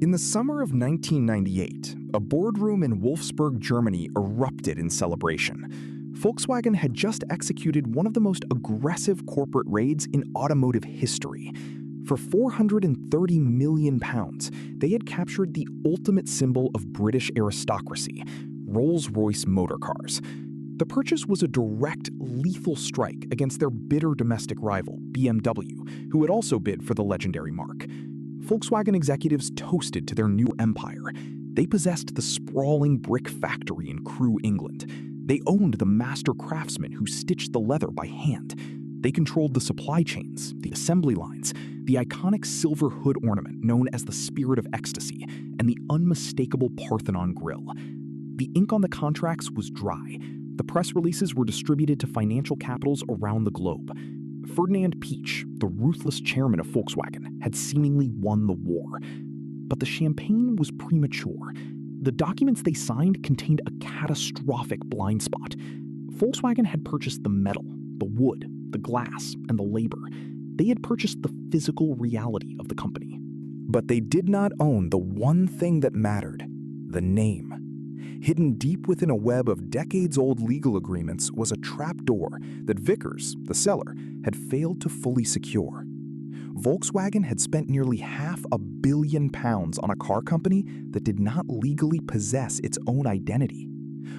In the summer of 1998, a boardroom in Wolfsburg, Germany erupted in celebration. Volkswagen had just executed one of the most aggressive corporate raids in automotive history. For £430 million, they had captured the ultimate symbol of British aristocracy, Rolls-Royce Motor Cars. The purchase was a direct, lethal strike against their bitter domestic rival, BMW, who had also bid for the legendary marque. Volkswagen executives toasted to their new empire. They possessed the sprawling brick factory in Crewe, England. They owned the master craftsmen who stitched the leather by hand. They controlled the supply chains, the assembly lines, the iconic silver hood ornament known as the Spirit of Ecstasy, and the unmistakable Parthenon grille. The ink on the contracts was dry. The press releases were distributed to financial capitals around the globe. Ferdinand Piëch, the ruthless chairman of Volkswagen, had seemingly won the war. But the champagne was premature. The documents they signed contained a catastrophic blind spot. Volkswagen had purchased the metal, the wood, the glass, and the labor. They had purchased the physical reality of the company. But they did not own the one thing that mattered: the name. Hidden deep within a web of decades-old legal agreements was a trapdoor that Vickers, the seller, had failed to fully secure. Volkswagen had spent nearly £500 million on a car company that did not legally possess its own identity.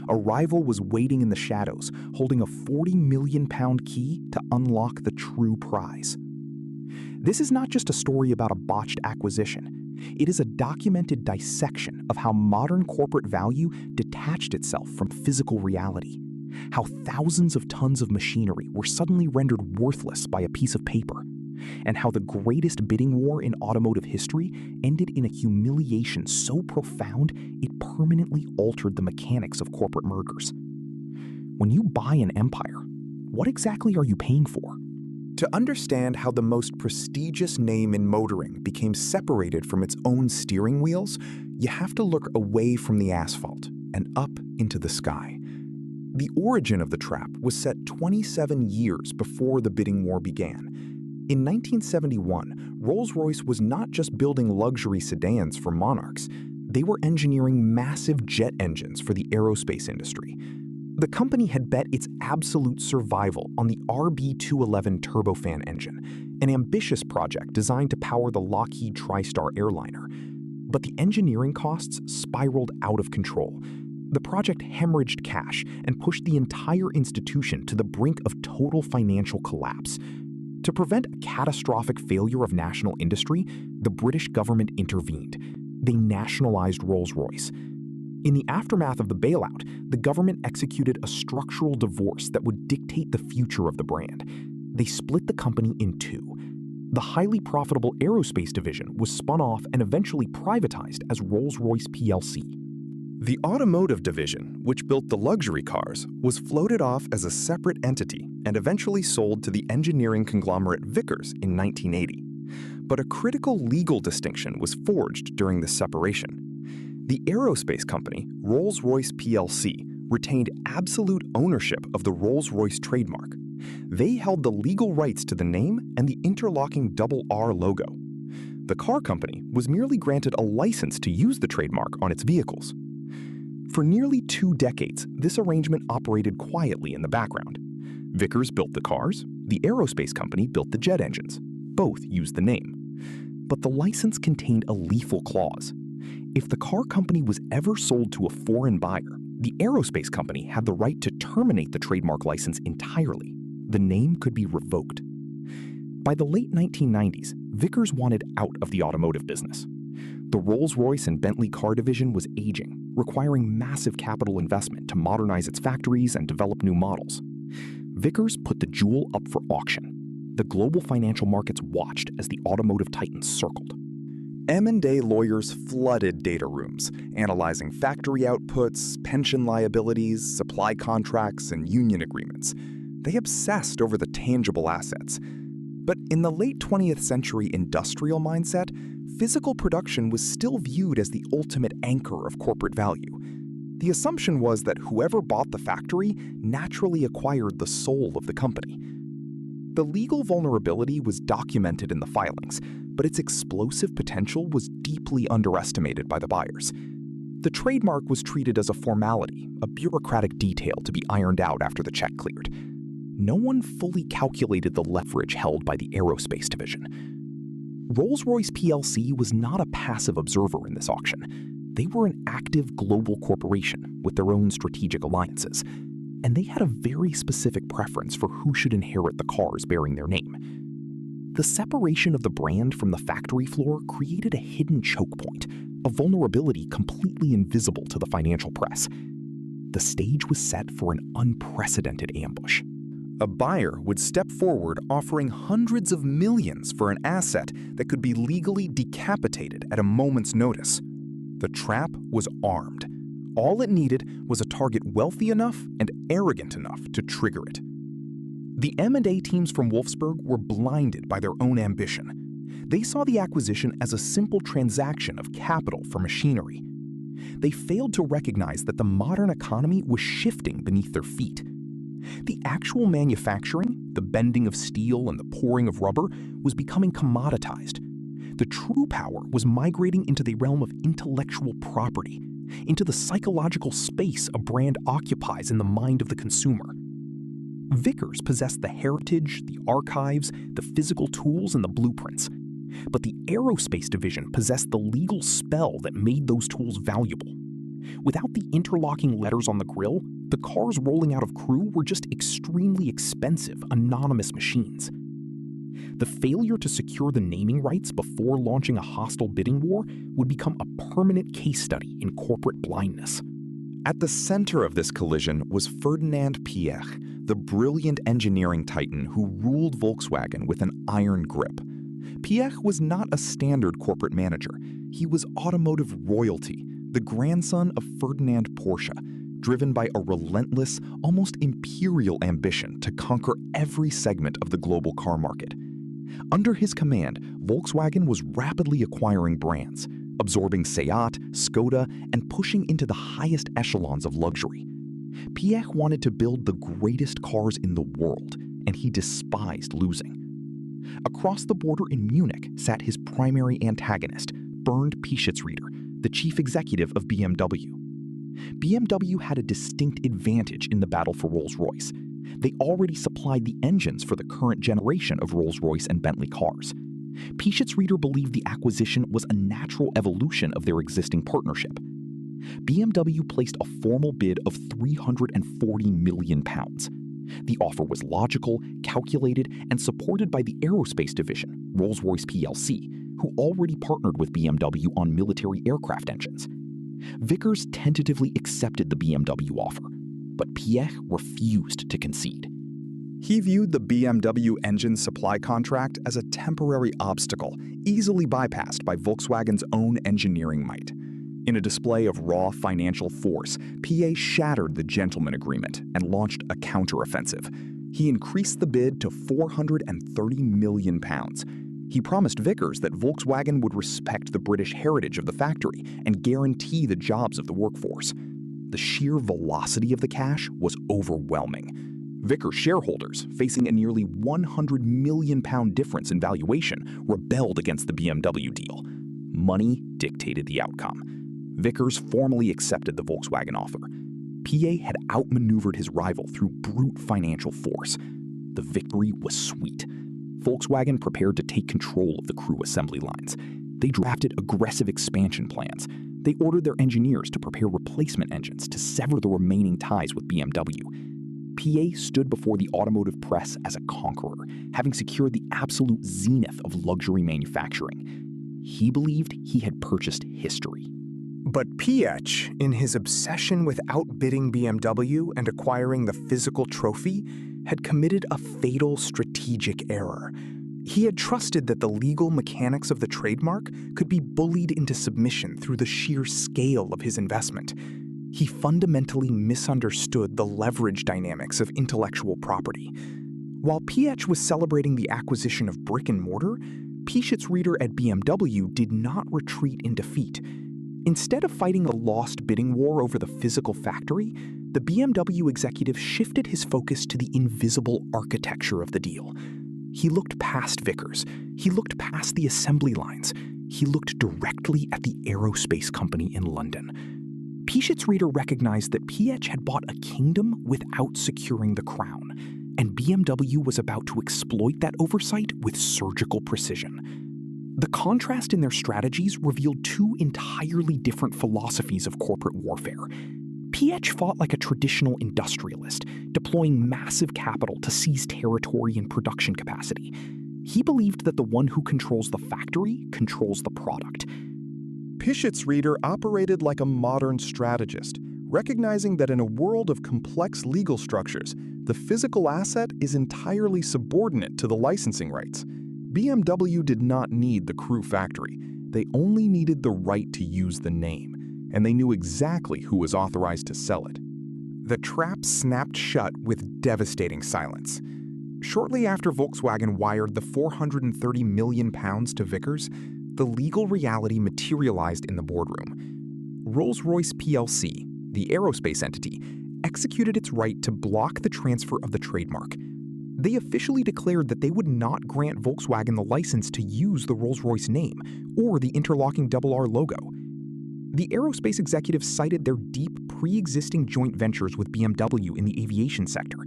A rival was waiting in the shadows, holding a £40 million key to unlock the true prize. This is not just a story about a botched acquisition. It is a documented dissection of how modern corporate value detached itself from physical reality, how thousands of tons of machinery were suddenly rendered worthless by a piece of paper, and how the greatest bidding war in automotive history ended in a humiliation so profound it permanently altered the mechanics of corporate mergers. When you buy an empire, what exactly are you paying for? To understand how the most prestigious name in motoring became separated from its own steering wheels, you have to look away from the asphalt and up into the sky. The origin of the trap was set 27 years before the bidding war began. In 1971, Rolls-Royce was not just building luxury sedans for monarchs, they were engineering massive jet engines for the aerospace industry. The company had bet its absolute survival on the RB211 turbofan engine, an ambitious project designed to power the Lockheed TriStar airliner. But the engineering costs spiraled out of control. The project hemorrhaged cash and pushed the entire institution to the brink of total financial collapse. To prevent a catastrophic failure of national industry, the British government intervened. They nationalized Rolls-Royce. In the aftermath of the bailout, the government executed a structural divorce that would dictate the future of the brand. They split the company in two. The highly profitable aerospace division was spun off and eventually privatized as Rolls-Royce plc. The automotive division, which built the luxury cars, was floated off as a separate entity and eventually sold to the engineering conglomerate Vickers in 1980. But a critical legal distinction was forged during this separation. The aerospace company, Rolls-Royce plc, retained absolute ownership of the Rolls-Royce trademark. They held the legal rights to the name and the interlocking double R logo. The car company was merely granted a license to use the trademark on its vehicles. For nearly 2 decades, this arrangement operated quietly in the background. Vickers built the cars, the aerospace company built the jet engines. Both used the name. But the license contained a lethal clause. If the car company was ever sold to a foreign buyer, the aerospace company had the right to terminate the trademark license entirely. The name could be revoked. By the late 1990s, Vickers wanted out of the automotive business. The Rolls-Royce and Bentley car division was aging, requiring massive capital investment to modernize its factories and develop new models. Vickers put the jewel up for auction. The global financial markets watched as the automotive titans circled. M&A lawyers flooded data rooms, analyzing factory outputs, pension liabilities, supply contracts, and union agreements. They obsessed over the tangible assets. But in the late 20th century industrial mindset, physical production was still viewed as the ultimate anchor of corporate value. The assumption was that whoever bought the factory naturally acquired the soul of the company. The legal vulnerability was documented in the filings, but its explosive potential was deeply underestimated by the buyers. The trademark was treated as a formality, a bureaucratic detail to be ironed out after the check cleared. No one fully calculated the leverage held by the aerospace division. Rolls-Royce plc was not a passive observer in this auction. They were an active global corporation with their own strategic alliances, and they had a very specific preference for who should inherit the cars bearing their name. The separation of the brand from the factory floor created a hidden choke point, a vulnerability completely invisible to the financial press. The stage was set for an unprecedented ambush. A buyer would step forward offering hundreds of millions for an asset that could be legally decapitated at a moment's notice. The trap was armed. All it needed was a target wealthy enough and arrogant enough to trigger it. The M&A teams from Wolfsburg were blinded by their own ambition. They saw the acquisition as a simple transaction of capital for machinery. They failed to recognize that the modern economy was shifting beneath their feet. The actual manufacturing, the bending of steel and the pouring of rubber, was becoming commoditized. The true power was migrating into the realm of intellectual property, into the psychological space a brand occupies in the mind of the consumer. Vickers possessed the heritage, the archives, the physical tools, and the blueprints. But the aerospace division possessed the legal spell that made those tools valuable. Without the interlocking letters on the grille, the cars rolling out of Crewe were just extremely expensive, anonymous machines. The failure to secure the naming rights before launching a hostile bidding war would become a permanent case study in corporate blindness. At the center of this collision was Ferdinand Piëch, the brilliant engineering titan who ruled Volkswagen with an iron grip. Piëch was not a standard corporate manager. He was automotive royalty, the grandson of Ferdinand Porsche, driven by a relentless, almost imperial ambition to conquer every segment of the global car market. Under his command, Volkswagen was rapidly acquiring brands, absorbing Seat, Skoda, and pushing into the highest echelons of luxury. Piëch wanted to build the greatest cars in the world, and he despised losing. Across the border in Munich sat his primary antagonist, Bernd Pischetsrieder, the chief executive of BMW. BMW had a distinct advantage in the battle for Rolls-Royce. They already supplied the engines for the current generation of Rolls-Royce and Bentley cars. Pischetsrieder believed the acquisition was a natural evolution of their existing partnership. BMW placed a formal bid of £340 million. The offer was logical, calculated, and supported by the aerospace division, Rolls-Royce plc, who already partnered with BMW on military aircraft engines. Vickers tentatively accepted the BMW offer, but Piëch refused to concede. He viewed the BMW engine supply contract as a temporary obstacle, easily bypassed by Volkswagen's own engineering might. In a display of raw financial force, Piëch shattered the gentleman agreement and launched a counteroffensive. He increased the bid to £430 million. He promised Vickers that Volkswagen would respect the British heritage of the factory and guarantee the jobs of the workforce. The sheer velocity of the cash was overwhelming. Vickers shareholders, facing a nearly £100 million difference in valuation, rebelled against the BMW deal. Money dictated the outcome. Vickers formally accepted the Volkswagen offer. Piëch had outmaneuvered his rival through brute financial force. The victory was sweet. Volkswagen prepared to take control of the Crewe assembly lines. They drafted aggressive expansion plans. They ordered their engineers to prepare replacement engines to sever the remaining ties with BMW. Piëch stood before the automotive press as a conqueror, having secured the absolute zenith of luxury manufacturing. He believed he had purchased history. But Piëch, in his obsession with outbidding BMW and acquiring the physical trophy, had committed a fatal strategic error. He had trusted that the legal mechanics of the trademark could be bullied into submission through the sheer scale of his investment. He fundamentally misunderstood the leverage dynamics of intellectual property. While Piëch was celebrating the acquisition of brick and mortar, Pischetsrieder at BMW did not retreat in defeat. Instead of fighting a lost bidding war over the physical factory, the BMW executive shifted his focus to the invisible architecture of the deal. He looked past Vickers. He looked past the assembly lines. He looked directly at the aerospace company in London. Piëch's reader recognized that Piëch had bought a kingdom without securing the crown, and BMW was about to exploit that oversight with surgical precision. The contrast in their strategies revealed two entirely different philosophies of corporate warfare. Piëch fought like a traditional industrialist, deploying massive capital to seize territory and production capacity. He believed that the one who controls the factory controls the product. Piëch's reader operated like a modern strategist, recognizing that in a world of complex legal structures, the physical asset is entirely subordinate to the licensing rights. BMW did not need the Crewe factory. They only needed the right to use the name, and they knew exactly who was authorized to sell it. The trap snapped shut with devastating silence. Shortly after Volkswagen wired the £430 million to Vickers, the legal reality materialized in the boardroom. Rolls-Royce plc, the aerospace entity, executed its right to block the transfer of the trademark. They officially declared that they would not grant Volkswagen the license to use the Rolls-Royce name or the interlocking RR logo. The aerospace executives cited their deep pre-existing joint ventures with BMW in the aviation sector.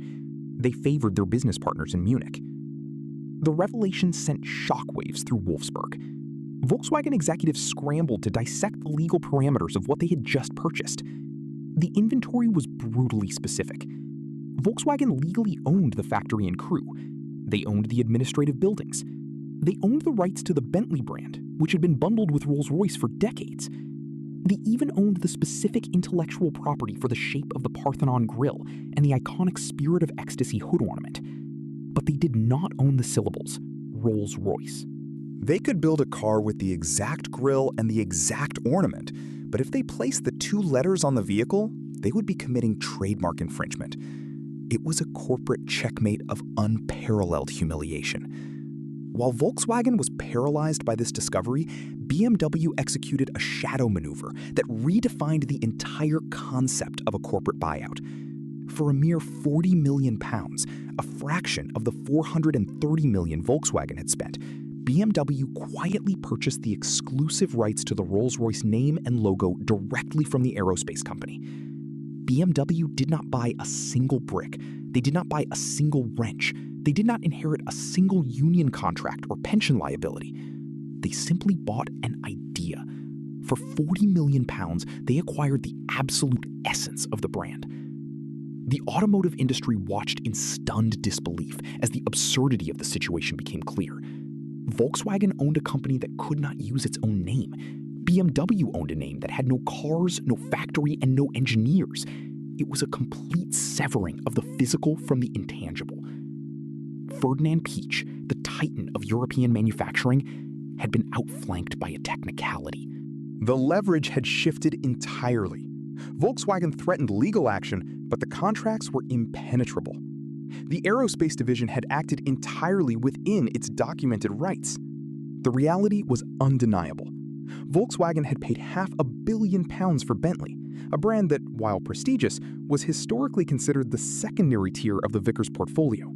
They favored their business partners in Munich. The revelation sent shockwaves through Wolfsburg. Volkswagen executives scrambled to dissect the legal parameters of what they had just purchased. The inventory was brutally specific. Volkswagen legally owned the factory in Crewe. They owned the administrative buildings. They owned the rights to the Bentley brand, which had been bundled with Rolls-Royce for decades. They even owned the specific intellectual property for the shape of the Parthenon grille and the iconic Spirit of Ecstasy hood ornament. But they did not own the syllables, Rolls-Royce. They could build a car with the exact grille and the exact ornament, but if they placed the two letters on the vehicle, they would be committing trademark infringement. It was a corporate checkmate of unparalleled humiliation. While Volkswagen was paralyzed by this discovery, BMW executed a shadow maneuver that redefined the entire concept of a corporate buyout. For a mere £40 million, a fraction of the $430 million Volkswagen had spent, BMW quietly purchased the exclusive rights to the Rolls-Royce name and logo directly from the aerospace company. BMW did not buy a single brick. They did not buy a single wrench. They did not inherit a single union contract or pension liability. They simply bought an idea. For £40 million, they acquired the absolute essence of the brand. The automotive industry watched in stunned disbelief as the absurdity of the situation became clear. Volkswagen owned a company that could not use its own name. BMW owned a name that had no cars, no factory, and no engineers. It was a complete severing of the physical from the intangible. Ferdinand Piëch, the titan of European manufacturing, had been outflanked by a technicality. The leverage had shifted entirely. Volkswagen threatened legal action, but the contracts were impenetrable. The aerospace division had acted entirely within its documented rights. The reality was undeniable. Volkswagen had paid £500 million for Bentley, a brand that, while prestigious, was historically considered the secondary tier of the Vickers portfolio.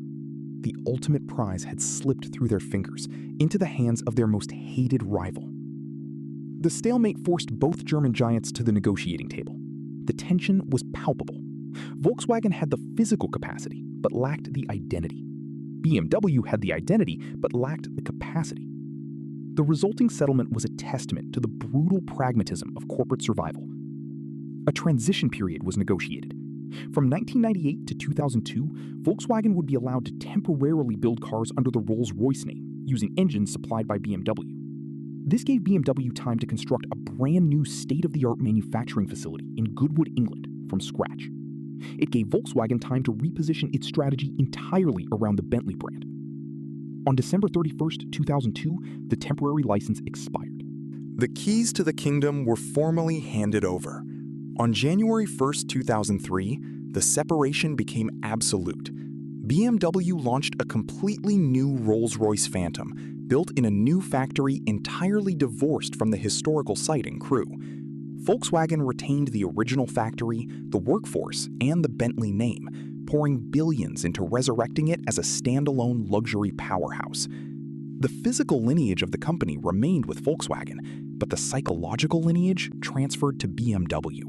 The ultimate prize had slipped through their fingers into the hands of their most hated rival. The stalemate forced both German giants to the negotiating table. The tension was palpable. Volkswagen had the physical capacity, but lacked the identity. BMW had the identity, but lacked the capacity. The resulting settlement was a testament to the brutal pragmatism of corporate survival. A transition period was negotiated. From 1998 to 2002, Volkswagen would be allowed to temporarily build cars under the Rolls-Royce name, using engines supplied by BMW. This gave BMW time to construct a brand new state-of-the-art manufacturing facility in Goodwood, England, from scratch. It gave Volkswagen time to reposition its strategy entirely around the Bentley brand. On December 31st, 2002, the temporary license expired. The keys to the kingdom were formally handed over. On January 1st, 2003, the separation became absolute. BMW launched a completely new Rolls-Royce Phantom, built in a new factory entirely divorced from the historical site in Crewe. Volkswagen retained the original factory, the workforce, and the Bentley name, pouring billions into resurrecting it as a standalone luxury powerhouse. The physical lineage of the company remained with Volkswagen, but the psychological lineage transferred to BMW.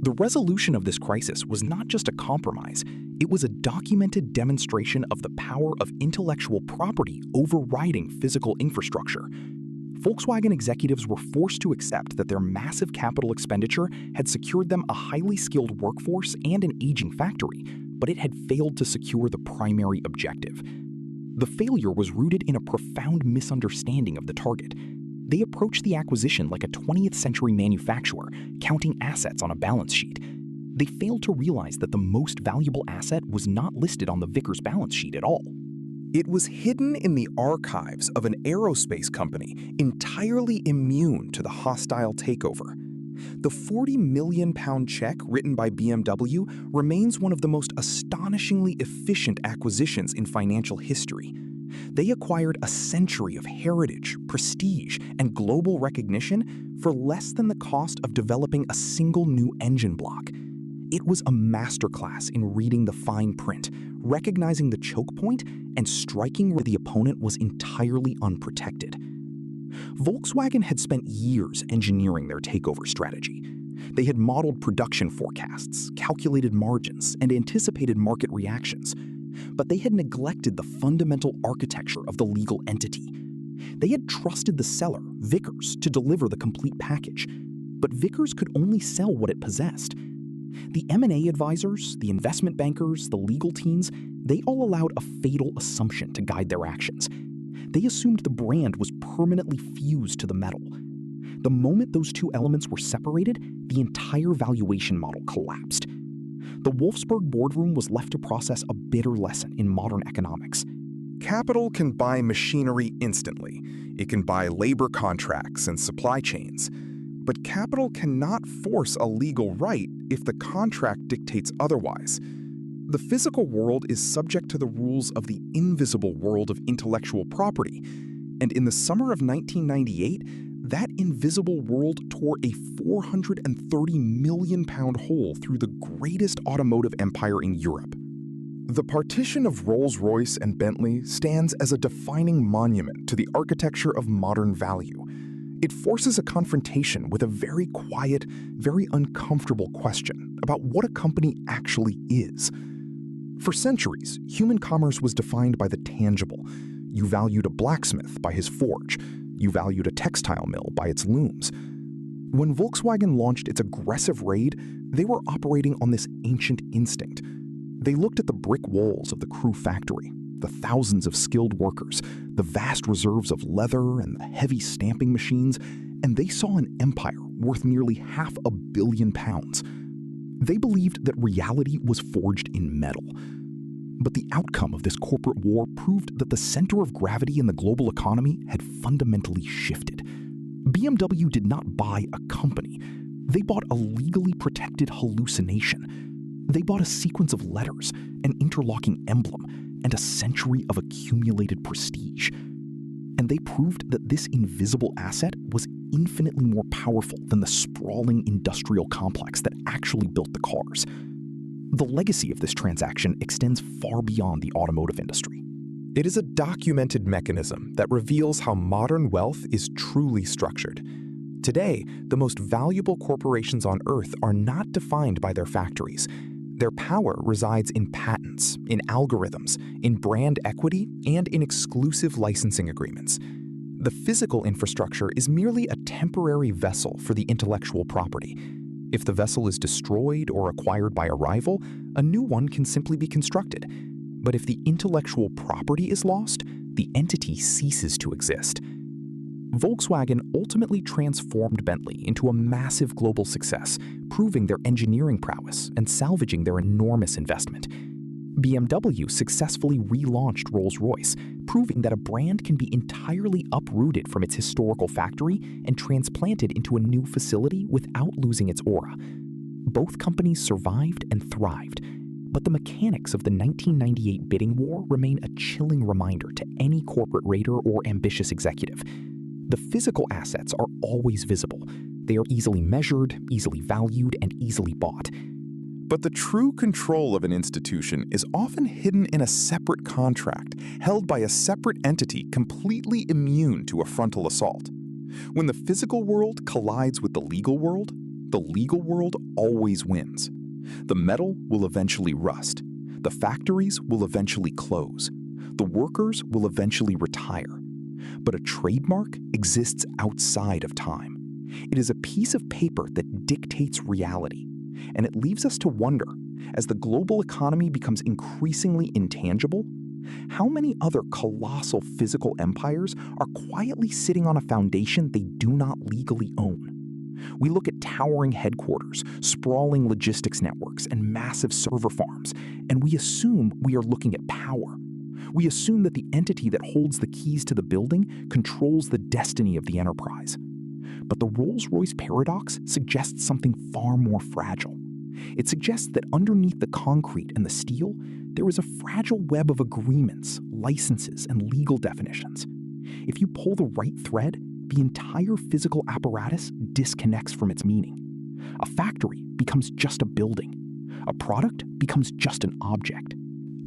The resolution of this crisis was not just a compromise, it was a documented demonstration of the power of intellectual property overriding physical infrastructure. Volkswagen executives were forced to accept that their massive capital expenditure had secured them a highly skilled workforce and an aging factory, but it had failed to secure the primary objective. The failure was rooted in a profound misunderstanding of the target. They approached the acquisition like a 20th century manufacturer, counting assets on a balance sheet. They failed to realize that the most valuable asset was not listed on the Vickers balance sheet at all. It was hidden in the archives of an aerospace company entirely immune to the hostile takeover. The £40 million check written by BMW remains one of the most astonishingly efficient acquisitions in financial history. They acquired a century of heritage, prestige, and global recognition for less than the cost of developing a single new engine block. It was a masterclass in reading the fine print, recognizing the choke point, and striking where the opponent was entirely unprotected. Volkswagen had spent years engineering their takeover strategy. They had modeled production forecasts, calculated margins, and anticipated market reactions. But they had neglected the fundamental architecture of the legal entity. They had trusted the seller, Vickers, to deliver the complete package. But Vickers could only sell what it possessed. The M&A advisors, the investment bankers, the legal teams, they all allowed a fatal assumption to guide their actions. They assumed the brand was permanently fused to the metal. The moment those two elements were separated, the entire valuation model collapsed. The Wolfsburg boardroom was left to process a bitter lesson in modern economics. Capital can buy machinery instantly. It can buy labor contracts and supply chains. But capital cannot force a legal right if the contract dictates otherwise. The physical world is subject to the rules of the invisible world of intellectual property. And in the summer of 1998, that invisible world tore a £430 million hole through the greatest automotive empire in Europe. The partition of Rolls-Royce and Bentley stands as a defining monument to the architecture of modern value. It forces a confrontation with a very quiet, very uncomfortable question about what a company actually is. For centuries, human commerce was defined by the tangible. You valued a blacksmith by his forge. You valued a textile mill by its looms. When Volkswagen launched its aggressive raid, they were operating on this ancient instinct. They looked at the brick walls of the Crewe factory, the thousands of skilled workers, the vast reserves of leather and the heavy stamping machines, and they saw an empire worth nearly £500 million. They believed that reality was forged in metal. But the outcome of this corporate war proved that the center of gravity in the global economy had fundamentally shifted. BMW did not buy a company. They bought a legally protected hallucination. They bought a sequence of letters, an interlocking emblem, and a century of accumulated prestige. And they proved that this invisible asset was infinitely more powerful than the sprawling industrial complex that actually built the cars. The legacy of this transaction extends far beyond the automotive industry. It is a documented mechanism that reveals how modern wealth is truly structured. Today, the most valuable corporations on Earth are not defined by their factories. Their power resides in patents, in algorithms, in brand equity, and in exclusive licensing agreements. The physical infrastructure is merely a temporary vessel for the intellectual property. If the vessel is destroyed or acquired by a rival, a new one can simply be constructed. But if the intellectual property is lost, the entity ceases to exist. Volkswagen ultimately transformed Bentley into a massive global success, proving their engineering prowess and salvaging their enormous investment. BMW successfully relaunched Rolls-Royce, proving that a brand can be entirely uprooted from its historical factory and transplanted into a new facility without losing its aura. Both companies survived and thrived, but the mechanics of the 1998 bidding war remain a chilling reminder to any corporate raider or ambitious executive. The physical assets are always visible. They are easily measured, easily valued, and easily bought. But the true control of an institution is often hidden in a separate contract, held by a separate entity completely immune to a frontal assault. When the physical world collides with the legal world always wins. The metal will eventually rust. The factories will eventually close. The workers will eventually retire. But a trademark exists outside of time. It is a piece of paper that dictates reality. And it leaves us to wonder, as the global economy becomes increasingly intangible, how many other colossal physical empires are quietly sitting on a foundation they do not legally own? We look at towering headquarters, sprawling logistics networks, and massive server farms, and we assume we are looking at power. We assume that the entity that holds the keys to the building controls the destiny of the enterprise. But the Rolls-Royce paradox suggests something far more fragile. It suggests that underneath the concrete and the steel, there is a fragile web of agreements, licenses, and legal definitions. If you pull the right thread, the entire physical apparatus disconnects from its meaning. A factory becomes just a building. A product becomes just an object.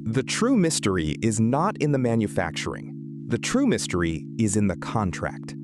The true mystery is not in the manufacturing. The true mystery is in the contract.